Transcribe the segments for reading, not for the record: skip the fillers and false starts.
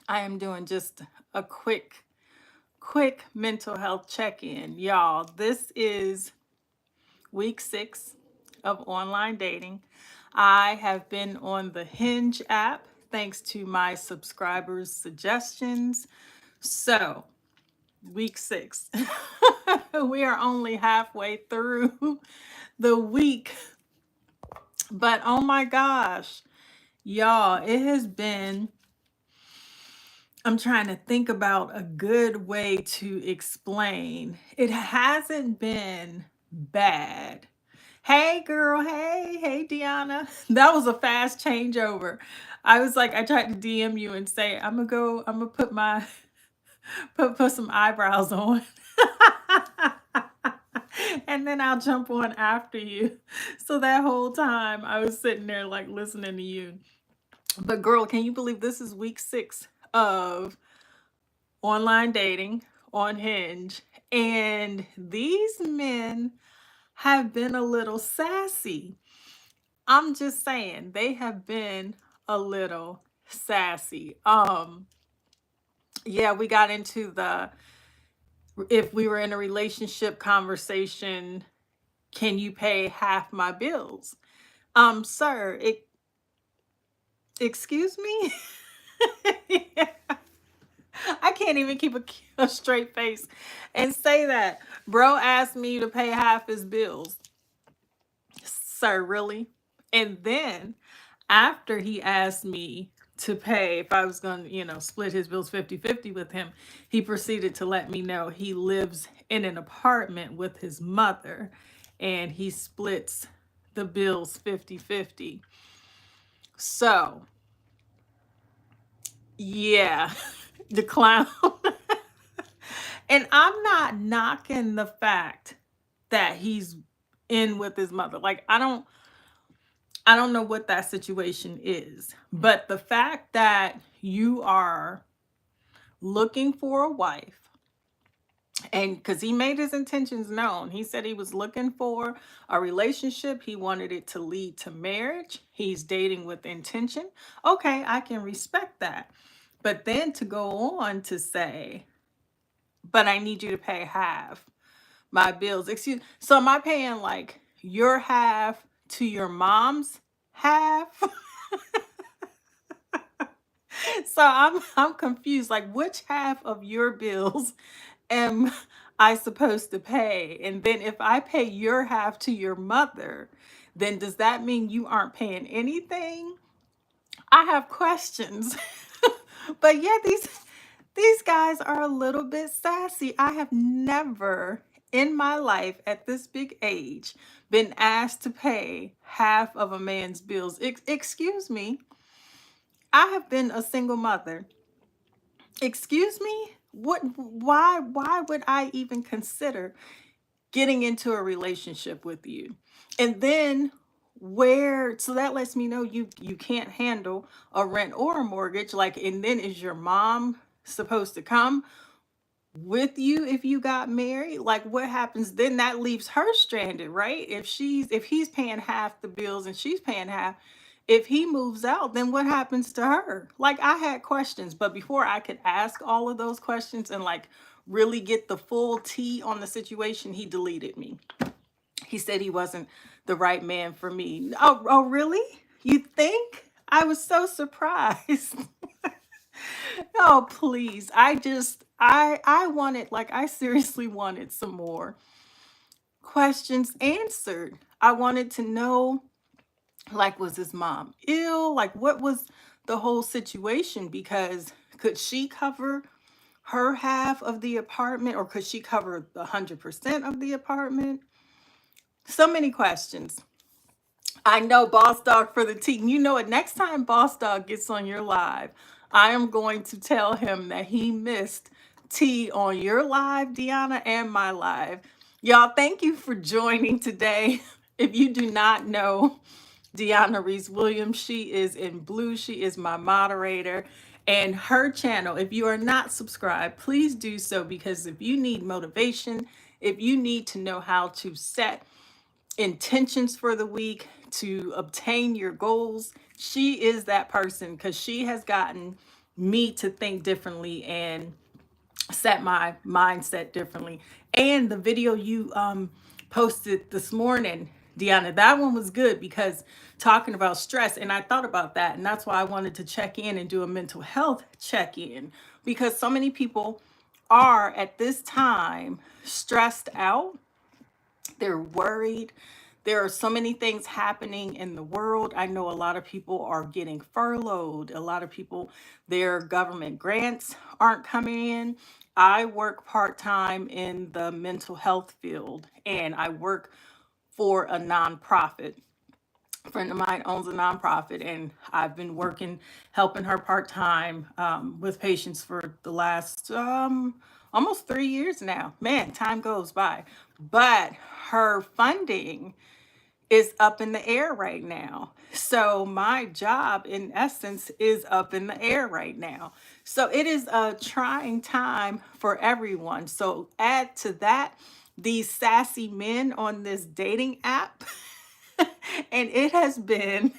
I am doing just a quick mental health check-in. Y'all, this is week 6 of online dating. I have been on the Hinge app thanks to my subscribers' suggestions. So, week 6. We are only halfway through the week, but oh my gosh, y'all, it has been I'm trying to think about a good way to explain. It hasn't been bad. Hey girl, hey Deanna. That was a fast changeover. I was like, I tried to DM you and say, I'm gonna put my put some eyebrows on. And then I'll jump on after you. So that whole time I was sitting there like listening to you. But girl, can you believe this is week 6 of online dating on Hinge, and these men have been a little sassy. I'm just saying, they have been a little sassy. Yeah, we got into the if we were in a relationship conversation, can you pay half my bills? Sir, excuse me? I can't even keep a straight face and say that. Bro asked me to pay half his bills. Sir, really? And then after he asked me to pay, if I was going to, split his bills 50-50 with him, he proceeded to let me know he lives in an apartment with his mother and he splits the bills 50-50. So, yeah, the clown. And I'm not knocking the fact that he's in with his mother. Like I don't know what that situation is. But the fact that you are looking for a wife and cuz he made his intentions known. He said he was looking for a relationship. He wanted it to lead to marriage. He's dating with intention. Okay, I can respect that. But then to go on to say, "But I need you to pay half my bills." Excuse. So am I paying like your half to your mom's half? So I'm confused. Like which half of your bills am I supposed to pay? And then if I pay your half to your mother, then does that mean you aren't paying anything? I have questions. But yeah, these guys are a little bit sassy. I have never in my life at this big age been asked to pay half of a man's bills. Excuse me. I have been a single mother. Excuse me? Why would I even consider getting into a relationship with you? And then where so that lets me know you can't handle a rent or a mortgage, like, and then is your mom supposed to come with you if you got married? Like what happens then? That leaves her stranded, right? If he's paying half the bills and she's paying half, if he moves out, then what happens to her? Like I had questions, but before I could ask all of those questions and like really get the full tea on the situation, he deleted me. He said he wasn't the right man for me. Oh really? You think? I was so surprised. Oh, please. I wanted, like, I seriously wanted some more questions answered. I wanted to know, like, was his mom ill? Like, what was the whole situation? Because could she cover her half of the apartment, or could she cover the 100% of the apartment? So many questions. I know, Boss Dog for the team. You know it. Next time Boss Dog gets on your live, I am going to tell him that he missed tea on your live, Deanna, and my live. Y'all, thank you for joining today. If you do not know Deanna Reese Williams, she is in blue. She is my moderator. And her channel, if you are not subscribed, please do so, because if you need motivation, if you need to know how to set intentions for the week to obtain your goals, she is that person, because she has gotten me to think differently and set my mindset differently. And the video you posted this morning, Deanna, that one was good because talking about stress, and I thought about that, and that's why I wanted to check in and do a mental health check in, because so many people are at this time stressed out, they're worried. There are so many things happening in the world. I know a lot of people are getting furloughed. A lot of people, their government grants aren't coming in. I work part time in the mental health field, and I work for a nonprofit. A friend of mine owns a nonprofit, and I've been working, helping her part time with patients for the last almost 3 years now. Man, time goes by. But her funding is up in the air right now. So my job, in essence, is up in the air right now. So it is a trying time for everyone. So add to that these sassy men on this dating app. And it has been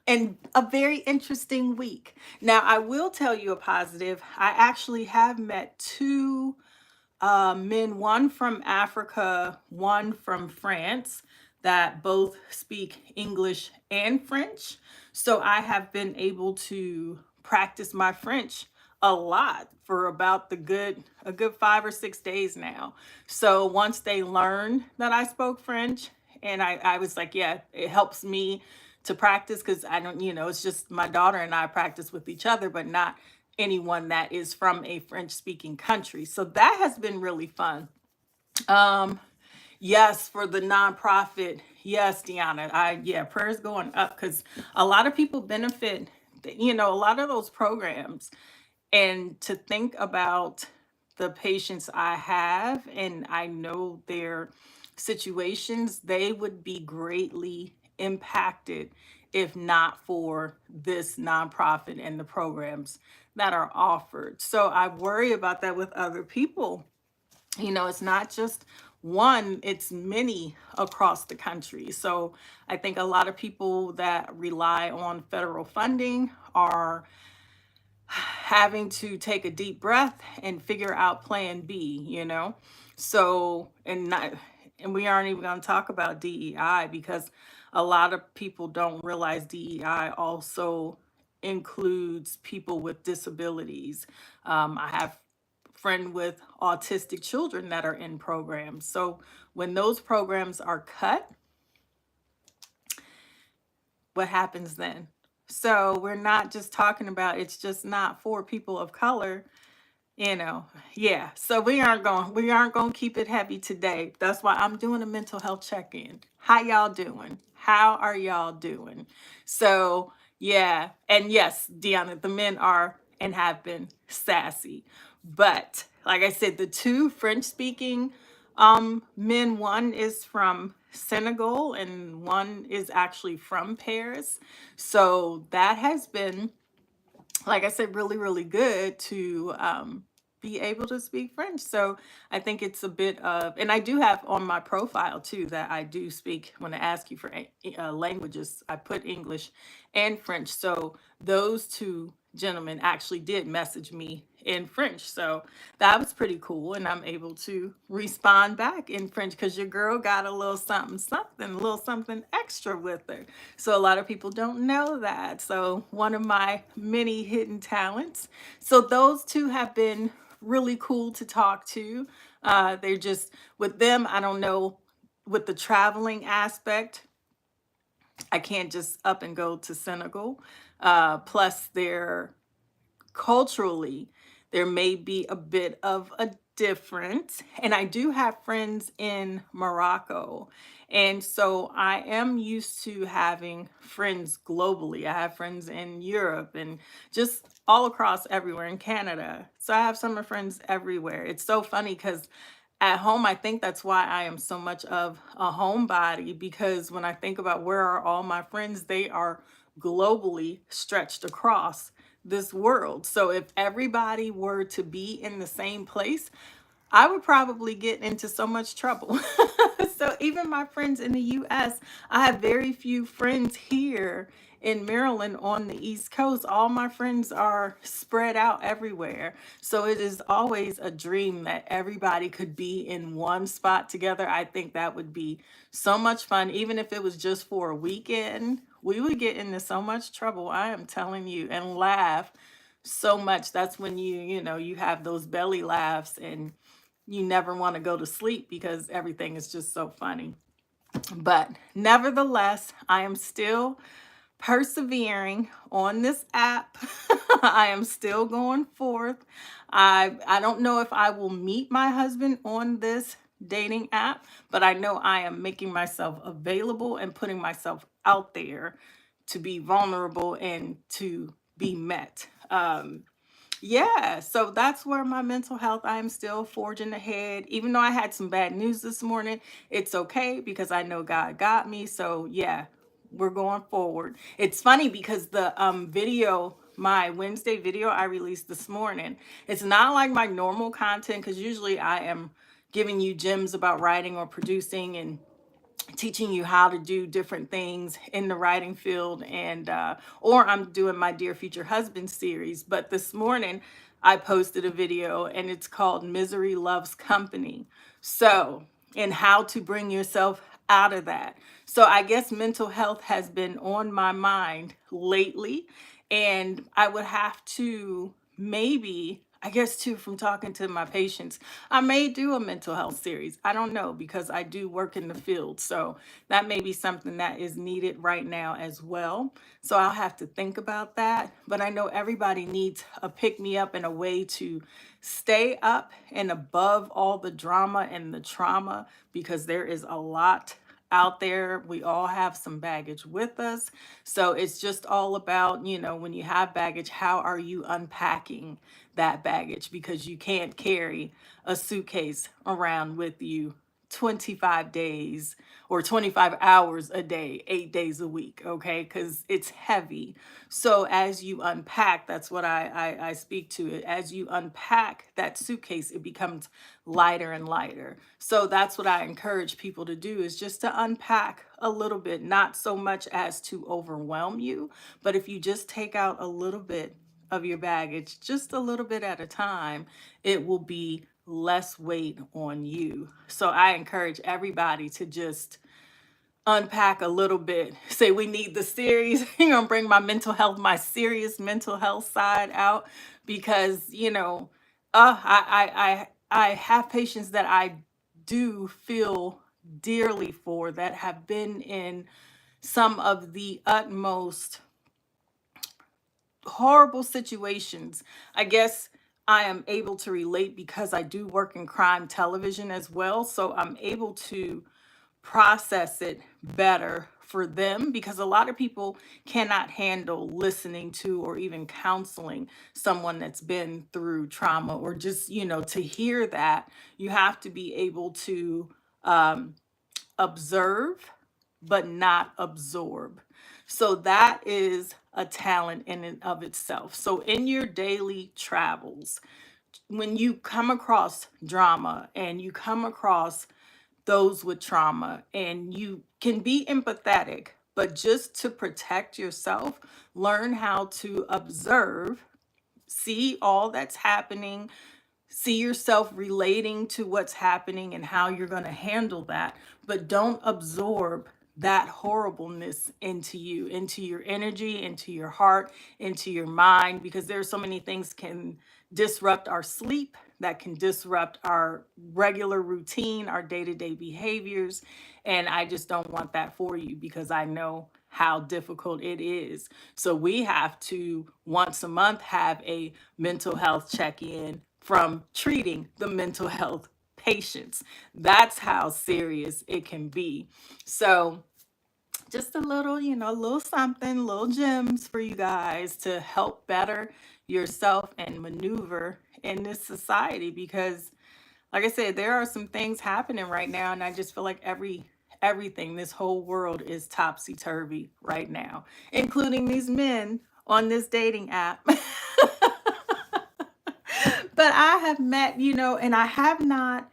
a very interesting week. Now, I will tell you a positive. I actually have met two men, one from Africa, one from France, that both speak English and French. So I have been able to practice my French a lot for about a good 5 or 6 days now. So once they learned that I spoke French, and I was like, yeah, it helps me to practice because I don't, it's just my daughter and I practice with each other, but not anyone that is from a French speaking country. So that has been really fun. Um, yes, for the nonprofit. Yes, Deanna. Yeah, prayers going up because a lot of people benefit, a lot of those programs. And to think about the patients I have, and I know their situations, they would be greatly impacted if not for this nonprofit and the programs that are offered. So I worry about that with other people. It's not just one, it's many across the country. So I think a lot of people that rely on federal funding are having to take a deep breath and figure out plan B. So, and we aren't even going to talk about DEI because a lot of people don't realize DEI also includes people with disabilities. I have friend with autistic children that are in programs. So when those programs are cut, what happens then? So we're not just talking about it's just not for people of color, yeah. So we aren't going to keep it heavy today. That's why I'm doing a mental health check-in. How y'all doing? How are y'all doing? So yeah. And yes, Deanna, the men are and have been sassy, but like I said, the two French speaking men, one is from Senegal and one is actually from Paris. So that has been, like I said, really, really good to be able to speak French. So I think it's a bit of, and I do have on my profile too that I do speak, when I ask you for languages, I put English and French. So those two gentlemen actually did message me in French. So that was pretty cool. And I'm able to respond back in French because your girl got a little something, something, a little something extra with her. So a lot of people don't know that. So one of my many hidden talents. So those two have been really cool to talk to. They're just, with them, I don't know, with the traveling aspect, I can't just up and go to Senegal. Plus, they're culturally, there may be a bit of a difference. And I do have friends in Morocco. And so I am used to having friends globally. I have friends in Europe and just all across everywhere in Canada. So I have summer friends everywhere. It's so funny because at home, I think that's why I am so much of a homebody, because when I think about where are all my friends, they are globally stretched across this world. So if everybody were to be in the same place, I would probably get into so much trouble. So even my friends in the US, I have very few friends here in Maryland on the East Coast. All my friends are spread out everywhere. So it is always a dream that everybody could be in one spot together. I think that would be so much fun. Even if it was just for a weekend, we would get into so much trouble, I am telling you, and laugh so much. That's when you have those belly laughs and you never want to go to sleep because everything is just so funny. But nevertheless, I am still persevering on this app. I am still going forth. I don't know if I will meet my husband on this dating app, but I know I am making myself available and putting myself out there to be vulnerable and to be met. Yeah, so that's where my mental health, I'm still forging ahead. Even though I had some bad news this morning, it's okay because I know God got me. So yeah, we're going forward. It's funny because the video, my Wednesday video I released this morning, it's not like my normal content because usually I am giving you gems about writing or producing and teaching you how to do different things in the writing field, and or I'm doing my Dear Future Husband series. But this morning I posted a video and it's called Misery Loves Company. So, and how to bring yourself out of that. So I guess mental health has been on my mind lately, and I would have to maybe, I guess too, from talking to my patients, I may do a mental health series. I don't know because I do work in the field. So that may be something that is needed right now as well. So I'll have to think about that. But I know everybody needs a pick me up and a way to stay up and above all the drama and the trauma, because there is a lot out there. We all have some baggage with us. So it's just all about, when you have baggage, how are you unpacking that baggage? Because you can't carry a suitcase around with you 25 days or 25 hours a day, 8 days a week, okay? Because it's heavy. So as you unpack, that's what I speak to it. As you unpack that suitcase, it becomes lighter and lighter. So that's what I encourage people to do, is just to unpack a little bit, not so much as to overwhelm you, but if you just take out a little bit of your baggage, just a little bit at a time, it will be less weight on you. So I encourage everybody to just unpack a little bit. Say we need the series. You're gonna bring my mental health, my serious mental health side out, because I have patients that I do feel dearly for, that have been in some of the utmost horrible situations. I guess I am able to relate because I do work in crime television as well. So I'm able to process it better for them, because a lot of people cannot handle listening to or even counseling someone that's been through trauma, or just, to hear that. You have to be able to observe but not absorb. So that is a talent in and of itself. So in your daily travels, when you come across drama and you come across those with trauma, and you can be empathetic, but just to protect yourself, learn how to observe, see all that's happening, see yourself relating to what's happening and how you're going to handle that, but don't absorb that horribleness into you, into your energy, into your heart, into your mind, because there's so many things can disrupt our sleep, that can disrupt our regular routine, our day-to-day behaviors. And I just don't want that for you, because I know how difficult it is. So we have to once a month have a mental health check-in from treating the mental health patients. That's how serious it can be. So just a little, a little something, little gems for you guys to help better yourself and maneuver in this society. Because like I said, there are some things happening right now, and I just feel like everything, this whole world is topsy-turvy right now, including these men on this dating app. But I have met, and I have not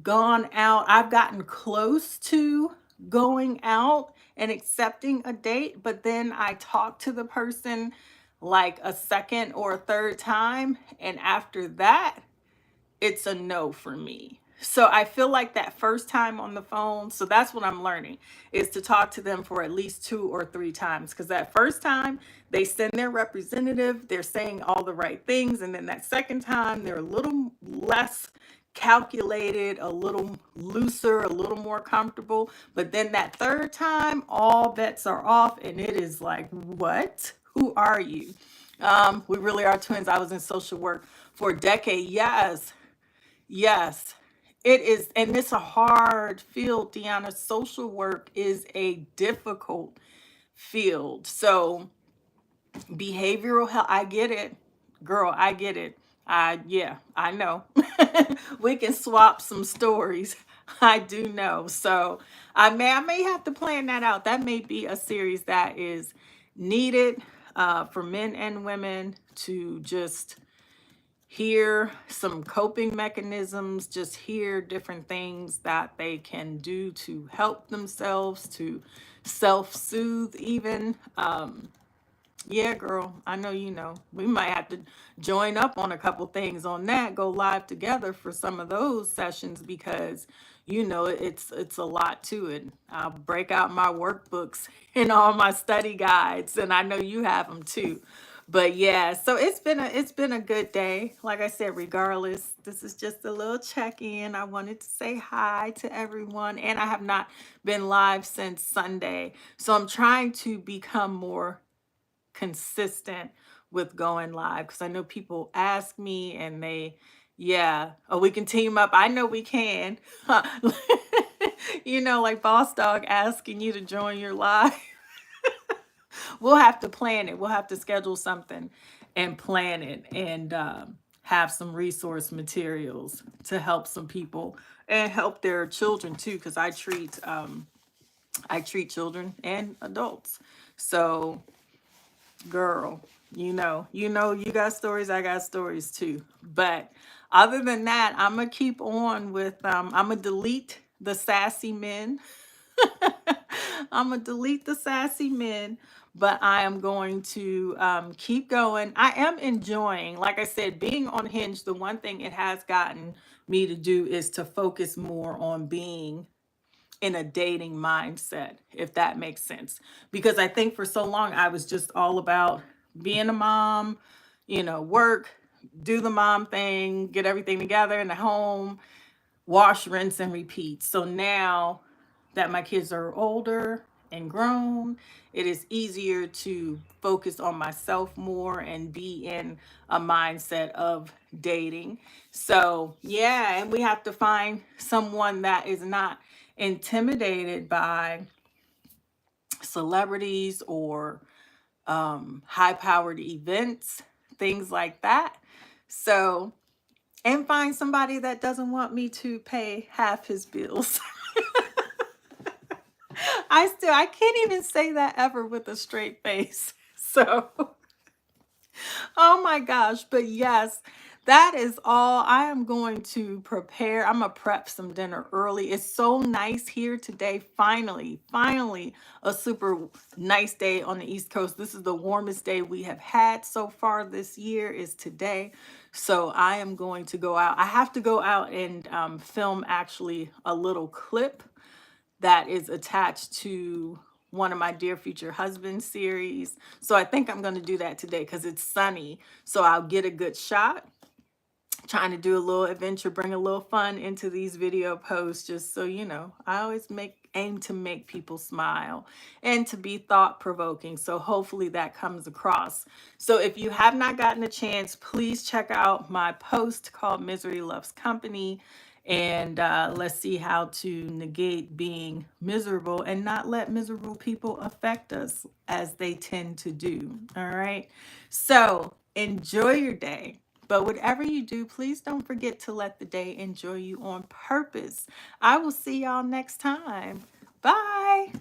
gone out. I've gotten close to going out and accepting a date, but then I talk to the person like a second or a third time, and after that, it's a no for me. So I feel like that first time on the phone, so that's what I'm learning, is to talk to them for at least 2 or 3 times. Because that first time, they send their representative, they're saying all the right things. And then that second time, they're a little less calculated, a little looser, a little more comfortable. But then that third time, all bets are off. And it is like, what? Who are you? We really are twins. I was in social work for a decade. Yes. Yes, it is. And it's a hard field, Deanna. Social work is a difficult field. So, behavioral health, I get it. Girl, I get it. Yeah, I know. We can swap some stories. I do know. So, I may have to plan that out. That may be a series that is needed for men and women to just hear some coping mechanisms, just hear different things that they can do to help themselves, to self-soothe even. Yeah, girl, I know you know. We might have to join up on a couple things on that, go live together for some of those sessions because it's a lot to it. I'll break out my workbooks and all my study guides, and I know you have them too. But yeah, so it's been a good day. Like I said, regardless, this is just a little check-in. I wanted to say hi to everyone, and I have not been live since Sunday. So I'm trying to become more consistent with going live because I know people ask me and yeah, oh, we can team up. I know we can. Like Boss Dog asking you to join your live. We'll have to plan it. We'll have to schedule something and plan it and have some resource materials to help some people and help their children too because I treat children and adults. So girl, you got stories, I got stories too. But other than that, I'm gonna keep on with I'm gonna delete the sassy men. I'm gonna delete the sassy men, but I am going to keep going. I am enjoying, like I said, being on Hinge. The one thing it has gotten me to do is to focus more on being in a dating mindset, if that makes sense. Because I think for so long I was just all about being a mom, work, do the mom thing, get everything together in the home, wash, rinse, and repeat. So now that my kids are older and grown, it is easier to focus on myself more and be in a mindset of dating. So, yeah, and we have to find someone that is not intimidated by celebrities or high powered events, things like that. So, and find somebody that doesn't want me to pay half his bills. I can't even say that ever with a straight face. So, oh my gosh. But yes, that is all. I am going to prepare. I'm going to prep some dinner early. It's so nice here today. Finally, a super nice day on the East Coast. This is the warmest day we have had so far this year is today. So I am going to go out. I have to go out and film actually a little clip that is attached to one of my Dear Future Husband series. So I think I'm going to do that today because it's sunny. So I'll get a good shot. Trying to do a little adventure, bring a little fun into these video posts, just so I always aim to make people smile and to be thought provoking. So hopefully that comes across. So if you have not gotten a chance, please check out my post called Misery Loves Company. And let's see how to negate being miserable and not let miserable people affect us as they tend to do. All right. So enjoy your day. But whatever you do, please don't forget to let the day enjoy you on purpose. I will see y'all next time. Bye.